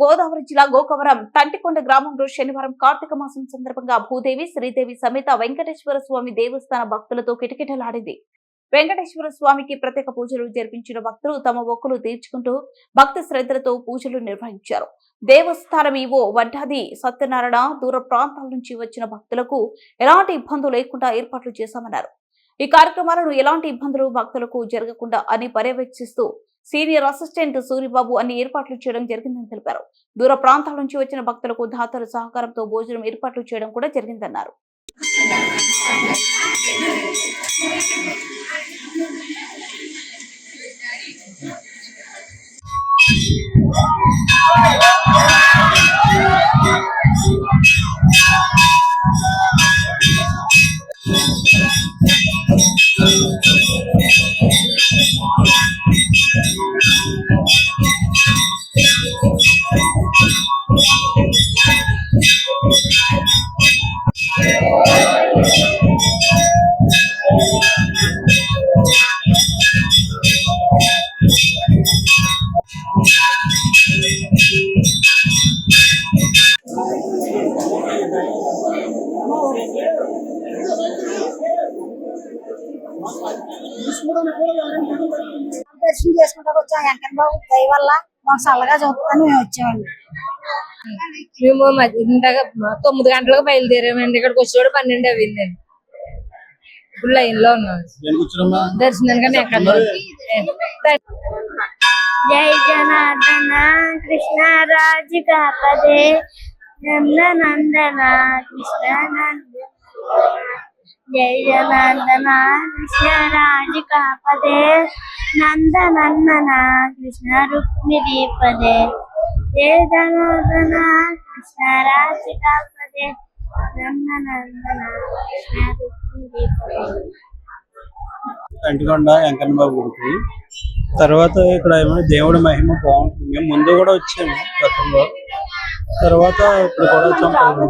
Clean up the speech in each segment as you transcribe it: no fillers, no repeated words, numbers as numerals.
గోదావరి జిల్లా గోకవరం తంటికొండ గ్రామంలో శనివారం కార్తీక మాసం సందర్భంగా భూదేవి శ్రీదేవి సమేత వెంకటేశ్వర స్వామి దేవస్థాన భక్తులతో కిటకిటలాడింది. వెంకటేశ్వర స్వామికి ప్రత్యేక పూజలు జరిపించిన భక్తులు తమ మొక్కులు తీర్చుకుంటూ భక్తి శ్రద్ధలతో పూజలు నిర్వహించారు. దేవస్థానం ఈవో వడ్డాది సత్యనారాయణ దూర ప్రాంతాల నుంచి వచ్చిన భక్తులకు ఎలాంటి ఇబ్బందులు లేకుండా ఏర్పాట్లు చేశామన్నారు. ఈ కార్యక్రమాలను ఎలాంటి ఇబ్బందులు భక్తులకు జరగకుండా అని పర్యవేక్షిస్తూ సీనియర్ అసిస్టెంట్ సూరిబాబు అన్ని ఏర్పాట్లు చేయడం జరిగిందని తెలిపారు. దూర ప్రాంతాల నుంచి వచ్చిన భక్తులకు దాతల సహకారంతో భోజనం ఏర్పాట్లు చేయడం కూడా జరిగిందన్నారు. దర్శనం చేసుకుంటా వచ్చాం. వెంకన్న బాబు దయ వల్ల మాకు చల్లగా చూస్తుందని మేము వచ్చామండి. మేము ఇందాక 9 గంటలకు బయలుదేరామండి. ఇక్కడికి వచ్చేవాడు 12 అయిందండి. ఇప్పుడు లైన్ లో ఉన్నాం దర్శనానికి. జై జనార్దన కృష్ణ రాజికా పదే నందనందన కృష్ణ నందన. జై జనార్దన కృష్ణ రాజికా పదే నందనందన కృష్ణ రుక్మిణీ పదే. జయ జనార్దన కృష్ణ రాజికా పదే నందనందన కృష్ణ రుక్మిణీ పదే. తంటికొండ వెంకన్న బాబు గుడికి తర్వాత ఇక్కడ ఏమైనా దేవుడి మహిమ బాగుంటుంది. మేము ముందు కూడా వచ్చాము గతంలో, తర్వాత ఇప్పుడు కూడా వచ్చాము.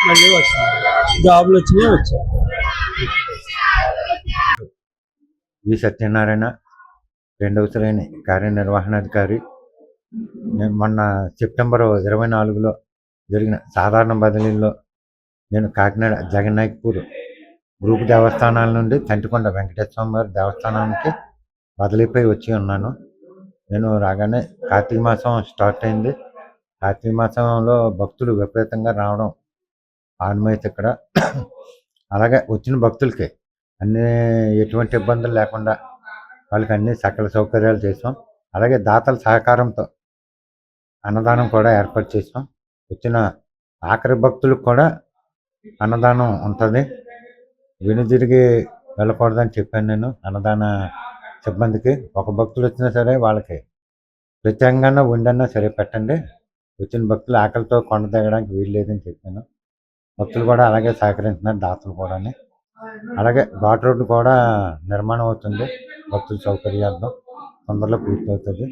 మళ్ళీ వచ్చాము, జాబులు వచ్చినాయి వచ్చాము. వి సత్యనారాయణ, 2వ శ్రేణి కార్యనిర్వహణాధికారి. నేను మొన్న సెప్టెంబర్ 24లో జరిగిన సాధారణ బదిలీలో నేను కాకినాడ జగన్నాయకపూర్ గ్రూప్ దేవస్థానాల నుండి తంటికొండ వెంకటేశ్వర స్వామి వారి దేవస్థానానికి బదిలీపై వచ్చి ఉన్నాను. నేను రాగానే కార్తీక మాసం స్టార్ట్ అయింది. కార్తీక మాసంలో భక్తులు విపరీతంగా రావడం ఆనమైతే ఇక్కడ. అలాగే వచ్చిన భక్తులకి ఎటువంటి ఇబ్బందులు లేకుండా వాళ్ళకి అన్ని సకల సౌకర్యాలు చేసాం. అలాగే దాతల సహకారంతో అన్నదానం కూడా ఏర్పాటు చేసాం. వచ్చిన ఆఖరి భక్తులకు కూడా అన్నదానం ఉంటుంది. వెనుదిరిగి వెళ్ళకూడదని చెప్పాను నేను అన్నదాన సిబ్బందికి. ఒక భక్తులు వచ్చినా సరే వాళ్ళకి ప్రత్యేకంగా వండన్నా సరే పెట్టండి. వచ్చిన భక్తులు ఆకలితో కొండ దిగడానికి వీలు లేదని చెప్పాను. భక్తులు కూడా అలాగే సహకరించినారు, దాతలు కూడా. అలాగే ఘాట్ రోడ్డు కూడా నిర్మాణం అవుతుంది. భక్తుల సౌకర్యార్థం తొందరలో పూర్తి అవుతుంది.